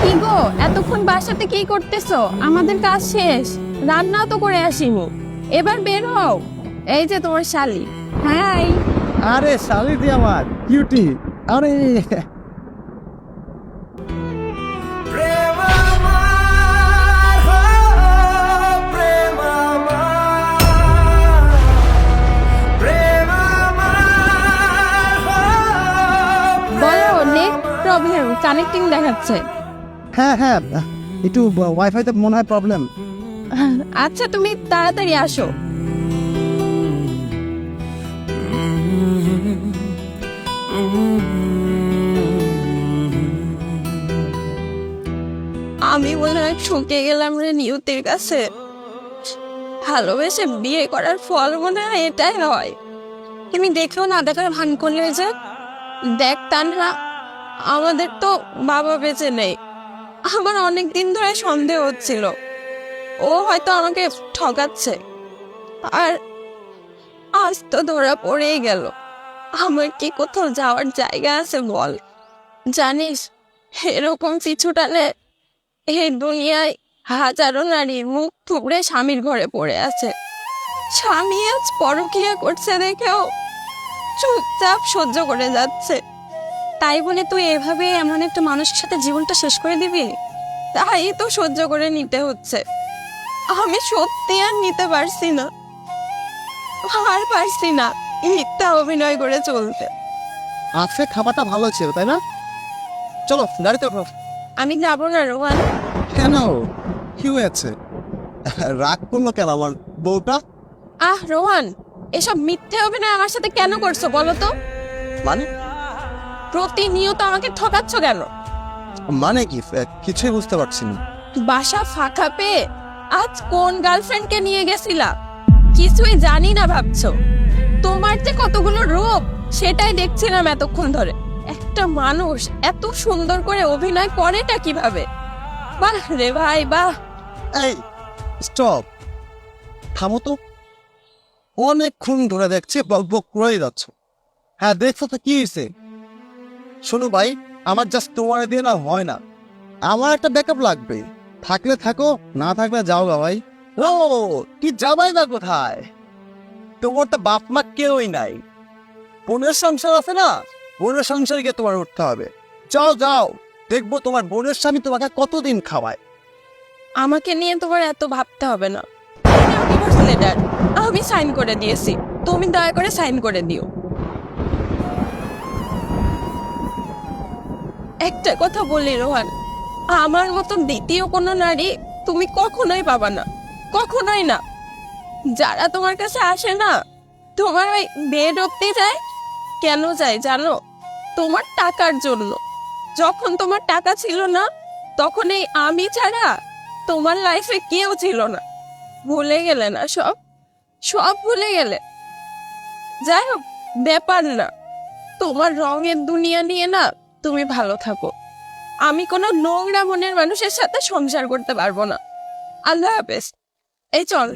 কি গো, এতক্ষণ বাসাতে কি করতেছো? আমাদের কাজ শেষ, রান্নাও তো করে আসিনি। এবার বের হও। এই যে তোমার শালি। হাই। আরে শালিদি আমার কিউটি। আরে বলো, নেট প্রবলেম, কানেক্টিং দেখাচ্ছে। হ্যাঁ হ্যাঁ, একটু ওয়াইফাইতে মনে হয় প্রবলেম। আচ্ছা, তুমি তাড়াতাড়ি আসো। আমি মনে হয় ঠকে গেলাম রে নিয়তির কাছে। ভালোবেসে বিয়ে করার ফল মনে হয় এটাই হয়। তুমি দেখেও না দেখার ভান করলে যে। দেখ তানহা, আমাদের তো বাবা বেঁচে নেই। আমার অনেক দিন ধরে সন্দেহ হচ্ছিল ও হয়তো আমাকে ঠকাচ্ছে, আর আজ তো ধরা পড়েই গেল। আমার কি কোথাও যাওয়ার জায়গা আছে বল? জানিস, এরকম পিছুটানে এই দুনিয়ায় হাজারো নারী মুখ থুবড়ে স্বামীর ঘরে পড়ে আছে। স্বামী আজ পরকীয়া করছে দেখেও চুপচাপ সহ্য করে যাচ্ছে। তাই বলে তুই এভাবে এমন একটা মানুষের সাথে জীবনটা শেষ করে দিবি? তাই তো সহ্য করে নিতে হচ্ছে। আমি সত্যি আর নিতে পারছি না, আর পারছি না মিথ্যা অভিনয় করে চলতে। আজকে খাবারটা ভালো ছিল তাই না? চলো গাড়িতে ওঠো। আমি যাবো না রোহান। কেন, কি হয়েছে? রাগ করলো কেন আমার বউটা? রোহান, এসব মিথ্যে অভিনয় আমার সাথে কেন করছো বলো তো? মানে প্রতিনিয়ত আমাকে ঠকাচ্ছ কেন? মানে কি, কিছুই বুঝতে পারছি না। বাসা ফাঁকা পেয়ে আজ কোন গার্লফ্রেন্ডকে নিয়ে গেছিলা? কিছুই জানি না ভাবছো? তোমার যে কতগুলো রূপ সেটাই দেখছিলাম এতক্ষণ ধরে। একটা মানুষ এত সুন্দর করে অভিনয় করেটা কিভাবে? বাহ রে ভাই বাহ। এই স্টপ, থামো তো। অনেকক্ষণ ধরে দেখছি বক বক করেই যাচ্ছ। হ্যাঁ দেখছো তো, কি হয়েছে? শোনো ভাই, আমার জাস্ট তোমার দিয়ে না হয় না। আমার একটা ব্যাকআপ লাগবে। থাকলে থাকো, না থাকলে যাও গা ভাই। ও, কি যাবাই না কোথায়? তোমার তো বাপ মা কেউই নাই। বোনের সংসার আছে না, বোনের সংসারে গিয়ে তোমার উঠতে হবে। যাও যাও, দেখবো তোমার বোনের স্বামী তোমাকে কতদিন খাওয়ায়। আমাকে নিয়ে তোমার এত ভাবতে হবে না। এই নাও ডিভোর্স লেটার, আমি সাইন করে দিয়েছি, তুমি দয়া করে সাইন করে দিও। একটা কথা বলি রোহান, আমার মতো দ্বিতীয় কোনো নারী তুমি কখনোই পাবা না, কখনোই না। যারা তোমার কাছে আসে না, তোমার ওই বেড অব্দি যায়। কেন যায় জানো? তোমার টাকার জন্য। যখন তোমার টাকা ছিল না, তখন এই আমি ছাড়া তোমার লাইফে কেউ ছিল না। ভুলে গেলে না সব? সব ভুলে গেলে? যাই হোক, ব্যাপার না। তোমার রঙের দুনিয়া নিয়ে না তুমি ভালো থাকো। আমি কোনো নোংরা মনের মানুষের সাথে সংসার করতে পারবো না। আল্লাহ হাফেজ। এই চল।